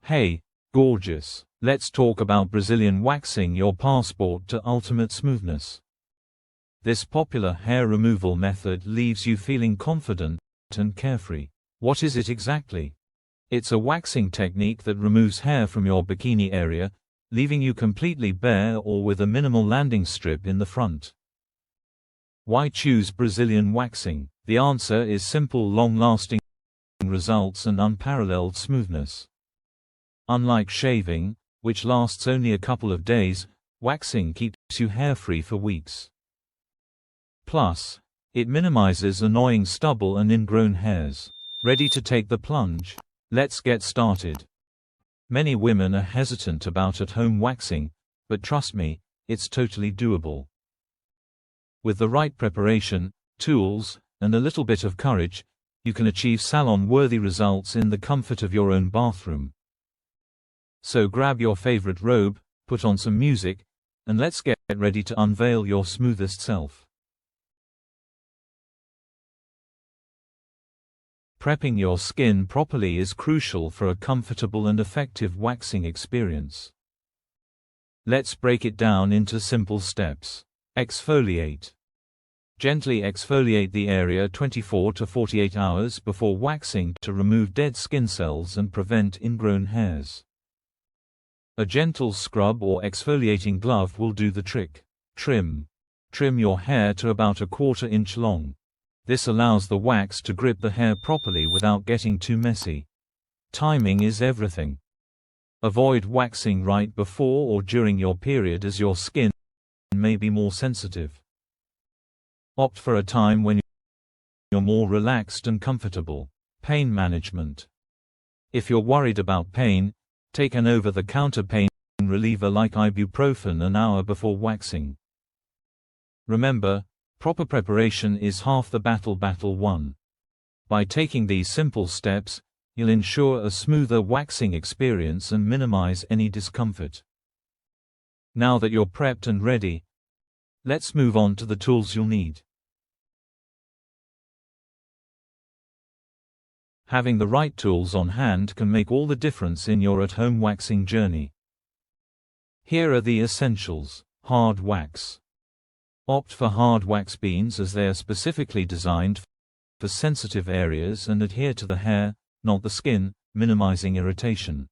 Hey, gorgeous. Let's talk about Brazilian waxing, your passport to ultimate smoothness. This popular hair removal method leaves you feeling confident and carefree. What is it exactly? It's a waxing technique that removes hair from your bikini area, leaving you completely bare or with a minimal landing strip in the front. Why choose Brazilian waxing? The answer is simple: long-lasting results and unparalleled smoothness. Unlike shaving, which lasts only a couple of days, waxing keeps you hair-free for weeks. Plus, it minimizes annoying stubble and ingrown hairs. Ready to take the plunge? Let's get started. Many women are hesitant about at-home waxing, but trust me, it's totally doable. With the right preparation, tools, and a little bit of courage, you can achieve salon-worthy results in the comfort of your own bathroom. So grab your favorite robe, put on some music, and let's get ready to unveil your smoothest self. Prepping your skin properly is crucial for a comfortable and effective waxing experience. Let's break it down into simple steps. Exfoliate. Gently exfoliate the area 24 to 48 hours before waxing to remove dead skin cells and prevent ingrown hairs. A gentle scrub or exfoliating glove will do the trick. Trim. Trim your hair to about a 1/4 inch long. This allows the wax to grip the hair properly without getting too messy. Timing is everything. Avoid waxing right before or during your period, as your skin may be more sensitive. Opt for a time when you're more relaxed and comfortable. Pain management. If you're worried about pain, take an over-the-counter pain reliever like ibuprofen an hour before waxing. Remember, proper preparation is half the battle. Battle 1. By taking these simple steps, you'll ensure a smoother waxing experience and minimize any discomfort. Now that you're prepped and ready, let's move on to the tools you'll need. Having the right tools on hand can make all the difference in your at-home waxing journey. Here are the essentials. Hard wax. Opt for hard wax beans as they are specifically designed for sensitive areas and adhere to the hair, not the skin, minimizing irritation.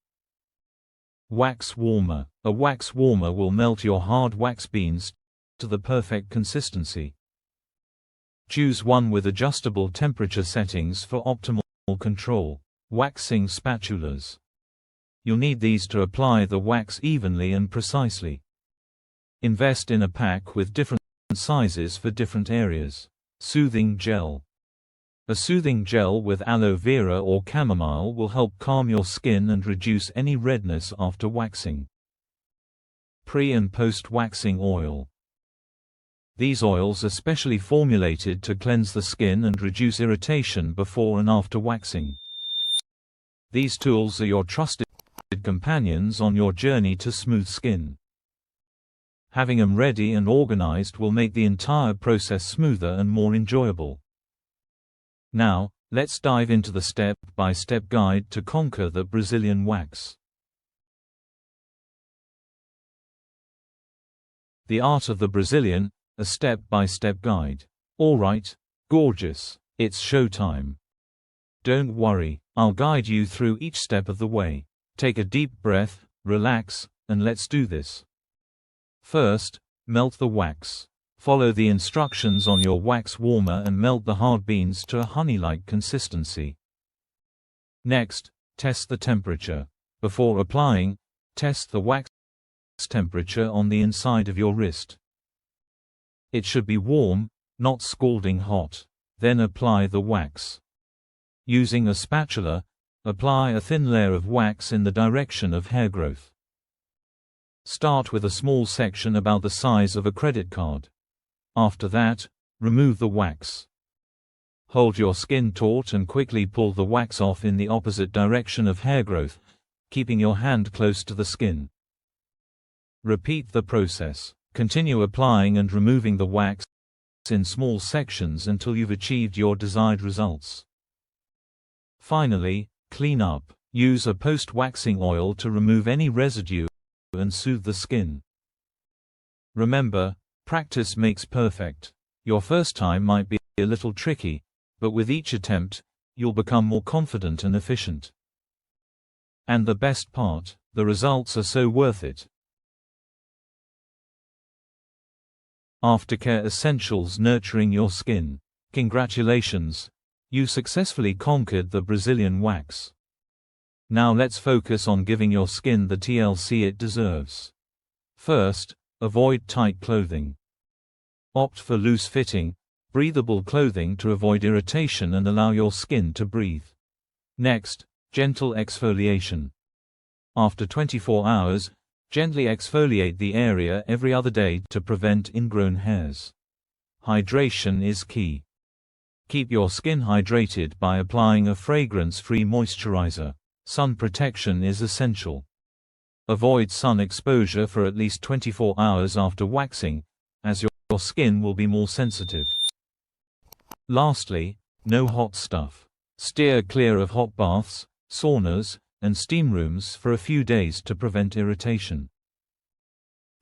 Wax warmer. A wax warmer will melt your hard wax beans to the perfect consistency. Choose one with adjustable temperature settings for optimal control. Waxing spatulas. You'll need these to apply the wax evenly and precisely. Invest in a pack with different sizes for different areas. Soothing gel. A soothing gel with aloe vera or chamomile will help calm your skin and reduce any redness after waxing. Pre- and post-waxing oil. These oils are specially formulated to cleanse the skin and reduce irritation before and after waxing. These tools are your trusted companions on your journey to smooth skin. Having them ready and organized will make the entire process smoother and more enjoyable. Now, let's dive into the step-by-step guide to conquer the Brazilian wax. The Art of the Brazilian, a step-by-step guide. Alright, gorgeous, it's showtime. Don't worry, I'll guide you through each step of the way. Take a deep breath, relax, and let's do this. First, melt the wax. Follow the instructions on your wax warmer and melt the hard beans to a honey-like consistency. Next, test the temperature. Before applying, test the wax temperature on the inside of your wrist. It should be warm, not scalding hot. Then apply the wax. Using a spatula, apply a thin layer of wax in the direction of hair growth. Start with a small section about the size of a credit card. After that, remove the wax. Hold your skin taut and quickly pull the wax off in the opposite direction of hair growth, keeping your hand close to the skin. Repeat the process. Continue applying and removing the wax in small sections until you've achieved your desired results. Finally, clean up. Use a post-waxing oil to remove any residue and soothe the skin. Remember, practice makes perfect. Your first time might be a little tricky, but with each attempt, you'll become more confident and efficient. And the best part, the results are so worth it. Aftercare Essentials Nurturing Your Skin. Congratulations! You successfully conquered the Brazilian wax. Now let's focus on giving your skin the TLC it deserves. First, avoid tight clothing. Opt for loose-fitting, breathable clothing to avoid irritation and allow your skin to breathe. Next, gentle exfoliation. After 24 hours, gently exfoliate the area every other day to prevent ingrown hairs. Hydration is key. Keep your skin hydrated by applying a fragrance-free moisturizer. Sun protection is essential. Avoid sun exposure for at least 24 hours after waxing, as your skin will be more sensitive. Lastly, no hot stuff. Steer clear of hot baths, saunas, and steam rooms for a few days to prevent irritation.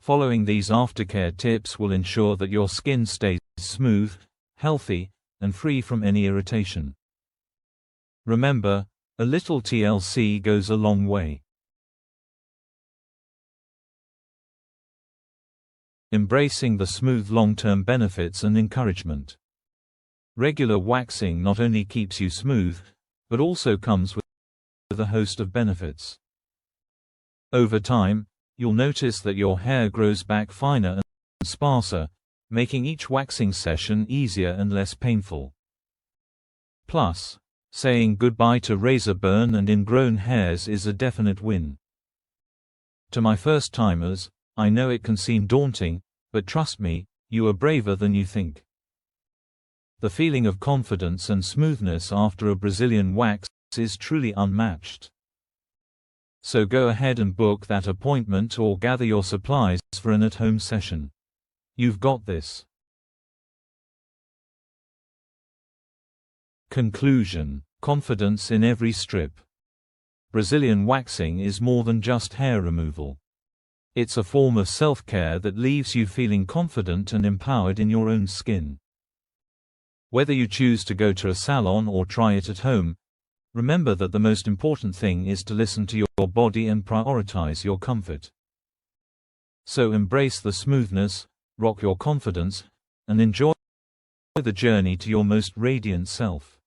Following these aftercare tips will ensure that your skin stays smooth, healthy, and free from any irritation. Remember, a little TLC goes a long way. Embracing the smooth long-term benefits and encouragement. Regular waxing not only keeps you smooth, but also comes with a host of benefits. Over time, you'll notice that your hair grows back finer and sparser, making each waxing session easier and less painful. Plus, saying goodbye to razor burn and ingrown hairs is a definite win. To my first-timers, I know it can seem daunting, but trust me, you are braver than you think. The feeling of confidence and smoothness after a Brazilian wax is truly unmatched. So go ahead and book that appointment or gather your supplies for an at-home session. You've got this. Conclusion: confidence in every strip. Brazilian waxing is more than just hair removal. It's a form of self-care that leaves you feeling confident and empowered in your own skin. Whether you choose to go to a salon or try it at home, remember that the most important thing is to listen to your body and prioritize your comfort. So embrace the smoothness, rock your confidence, and enjoy the journey to your most radiant self.